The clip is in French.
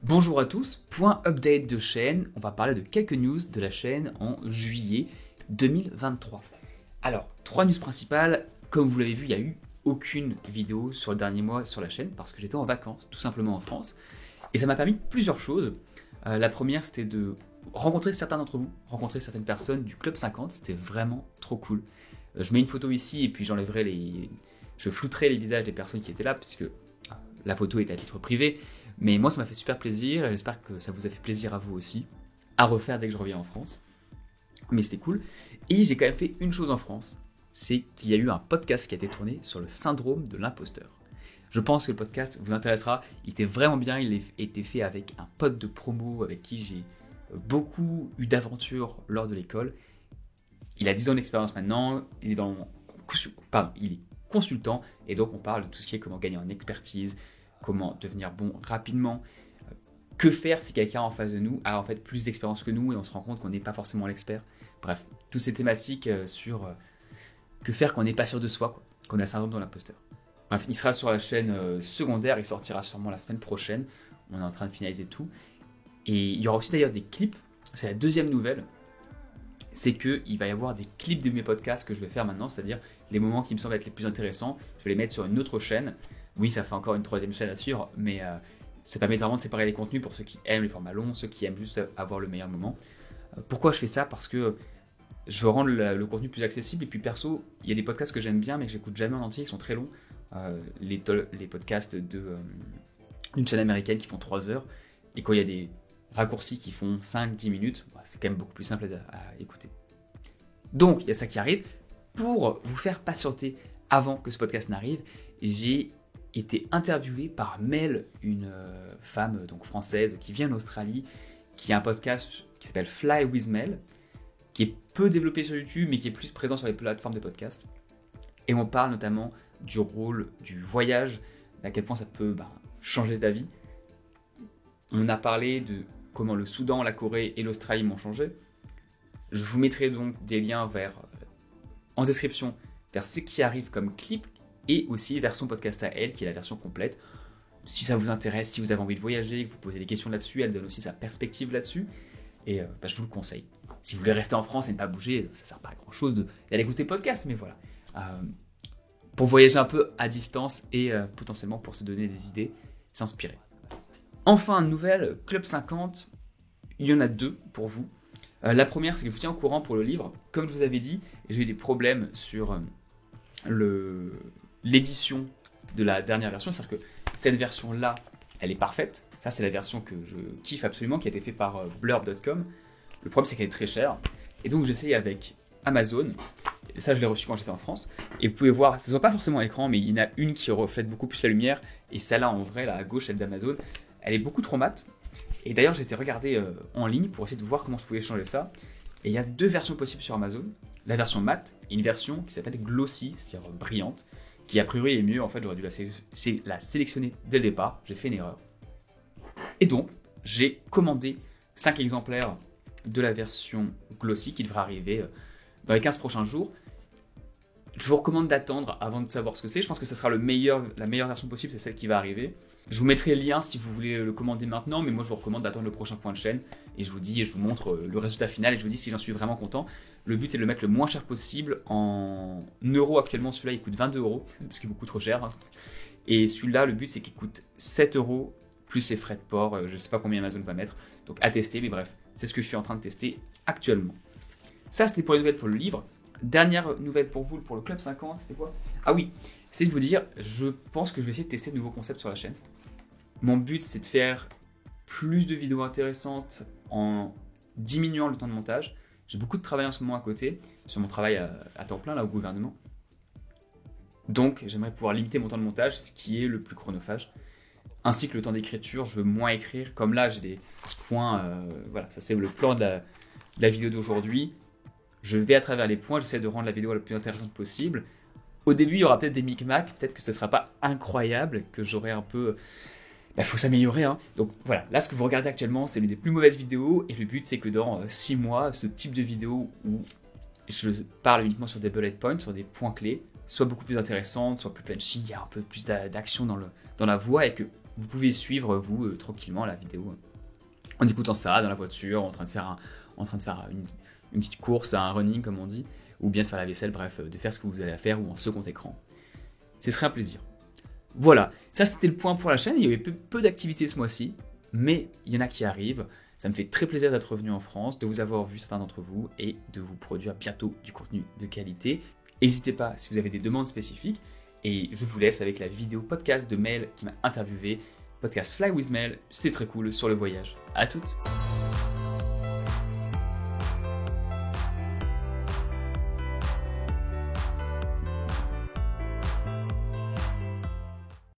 Bonjour à tous, point update de chaîne, on va parler de quelques news de la chaîne en juillet 2023. Alors, 3 news principales, comme vous l'avez vu, il n'y a eu aucune vidéo sur le dernier mois sur la chaîne parce que j'étais en vacances, tout simplement en France. Et ça m'a permis plusieurs choses. La première, c'était de rencontrer certains d'entre vous, rencontrer certaines personnes du Club 50, c'était vraiment trop cool. Je mets une photo ici et puis je flouterai les visages des personnes qui étaient là puisque la photo est à titre privé. Mais moi, ça m'a fait super plaisir et j'espère que ça vous a fait plaisir à vous aussi, à refaire dès que je reviens en France. Mais c'était cool. Et j'ai quand même fait une chose en France, c'est qu'il y a eu un podcast qui a été tourné sur le syndrome de l'imposteur. Je pense que le podcast vous intéressera. Il était vraiment bien, il a été fait avec un pote de promo avec qui j'ai beaucoup eu d'aventures lors de l'école. Il a 10 ans d'expérience maintenant, il est consultant et donc on parle de tout ce qui est comment gagner en expertise, comment devenir bon rapidement, que faire si quelqu'un en face de nous a en fait plus d'expérience que nous et on se rend compte qu'on n'est pas forcément l'expert. Bref, toutes ces thématiques sur que faire quand on n'est pas sûr de soi, qu'on a le syndrome de l'imposteur. Bref, il sera sur la chaîne secondaire, il sortira sûrement la semaine prochaine, on est en train de finaliser tout. Et il y aura aussi d'ailleurs des clips, c'est la deuxième nouvelle, c'est qu'il va y avoir des clips de mes podcasts que je vais faire maintenant, c'est-à-dire les moments qui me semblent être les plus intéressants, je vais les mettre sur une autre chaîne. Oui, ça fait encore une troisième chaîne à suivre, mais ça permet vraiment de séparer les contenus pour ceux qui aiment les formats longs, ceux qui aiment juste avoir le meilleur moment. Pourquoi je fais ça ? Parce que je veux rendre le contenu plus accessible, et puis perso, il y a des podcasts que j'aime bien, mais que j'écoute jamais en entier, ils sont très longs. Les podcasts d'une chaîne américaine qui font 3 heures, et quand il y a des raccourcis qui font 5-10 minutes, c'est quand même beaucoup plus simple à écouter. Donc, il y a ça qui arrive. Pour vous faire patienter avant que ce podcast n'arrive, j'ai été interviewé par Mel, une femme donc française qui vient d'Australie, qui a un podcast qui s'appelle Fly with Mel, qui est peu développé sur YouTube, mais qui est plus présent sur les plateformes de podcast. Et on parle notamment du rôle du voyage, à quel point ça peut changer ta vie. On a parlé de comment le Soudan, la Corée et l'Australie m'ont changé. Je vous mettrai donc des liens en description vers ce qui arrive comme clip et aussi vers son podcast à elle, qui est la version complète. Si ça vous intéresse, si vous avez envie de voyager, que vous posez des questions là-dessus, elle donne aussi sa perspective là-dessus. Et je vous le conseille. Si vous voulez rester en France et ne pas bouger, ça ne sert pas à grand-chose d'aller écouter le podcast, mais voilà. Pour voyager un peu à distance et potentiellement pour se donner des idées, s'inspirer. Enfin, nouvelle, Club 50, il y en a 2 pour vous. La première, c'est que je vous tiens au courant pour le livre. Comme je vous avais dit, j'ai eu des problèmes sur l'édition de la dernière version. C'est-à-dire que cette version-là, elle est parfaite. Ça, c'est la version que je kiffe absolument, qui a été faite par blurb.com. Le problème, c'est qu'elle est très chère. Et donc, j'ai essayé avec Amazon. Et ça, je l'ai reçu quand j'étais en France. Et vous pouvez voir, ça ne se voit pas forcément à l'écran, mais il y en a une qui reflète beaucoup plus la lumière. Et celle-là, en vrai, là, à gauche, celle d'Amazon, elle est beaucoup trop mate. Et d'ailleurs, j'ai été regarder en ligne pour essayer de voir comment je pouvais changer ça. Et il y a 2 versions possibles sur Amazon. La version matte et une version qui s'appelle glossy, c'est-à-dire brillante, qui a priori est mieux. En fait, j'aurais dû la sélectionner dès le départ. J'ai fait une erreur. Et donc, j'ai commandé 5 exemplaires de la version glossy qui devrait arriver dans les 15 prochains jours. Je vous recommande d'attendre avant de savoir ce que c'est. Je pense que ça sera la meilleure version possible, c'est celle qui va arriver. Je vous mettrai le lien si vous voulez le commander maintenant, mais moi je vous recommande d'attendre le prochain point de chaîne et je vous montre le résultat final et je vous dis si j'en suis vraiment content. Le but c'est de le mettre le moins cher possible en euros. Actuellement celui-là il coûte 22 euros, ce qui est beaucoup trop cher. Et celui-là le but c'est qu'il coûte 7 euros plus les frais de port. Je ne sais pas combien Amazon va mettre, donc à tester, mais bref, c'est ce que je suis en train de tester actuellement. Ça c'était pour les nouvelles pour le livre. Dernière nouvelle pour vous, pour le Club 50, c'était quoi ? Ah oui, c'est de vous dire, je pense que je vais essayer de tester de nouveaux concepts sur la chaîne. Mon but, c'est de faire plus de vidéos intéressantes en diminuant le temps de montage. J'ai beaucoup de travail en ce moment à côté, sur mon travail à temps plein, là, au gouvernement. Donc, j'aimerais pouvoir limiter mon temps de montage, ce qui est le plus chronophage. Ainsi que le temps d'écriture, je veux moins écrire. Comme là, j'ai des points, voilà, ça c'est le plan de la vidéo d'aujourd'hui. Je vais à travers les points, j'essaie de rendre la vidéo la plus intéressante possible. Au début, il y aura peut-être des micmacs, peut-être que ce ne sera pas incroyable, que j'aurai un peu... faut s'améliorer, hein. Donc voilà, là ce que vous regardez actuellement, c'est l'une des plus mauvaises vidéos, et le but c'est que dans 6 mois, ce type de vidéo où je parle uniquement sur des bullet points, sur des points clés, soit beaucoup plus intéressante, soit plus punchy, il y a un peu plus d'action dans la voix, et que vous pouvez suivre, vous, tranquillement la vidéo, en écoutant ça dans la voiture, en train de faire une petite course, un running comme on dit, ou bien de faire la vaisselle, bref, de faire ce que vous allez faire ou en second écran. Ce serait un plaisir. Voilà, ça c'était le point pour la chaîne. Il y avait peu d'activités ce mois-ci, mais il y en a qui arrivent. Ça me fait très plaisir d'être revenu en France, de vous avoir vu certains d'entre vous et de vous produire bientôt du contenu de qualité. N'hésitez pas si vous avez des demandes spécifiques. Et je vous laisse avec la vidéo podcast de Mel qui m'a interviewé, podcast Fly with Mel, c'était très cool sur le voyage. À toutes!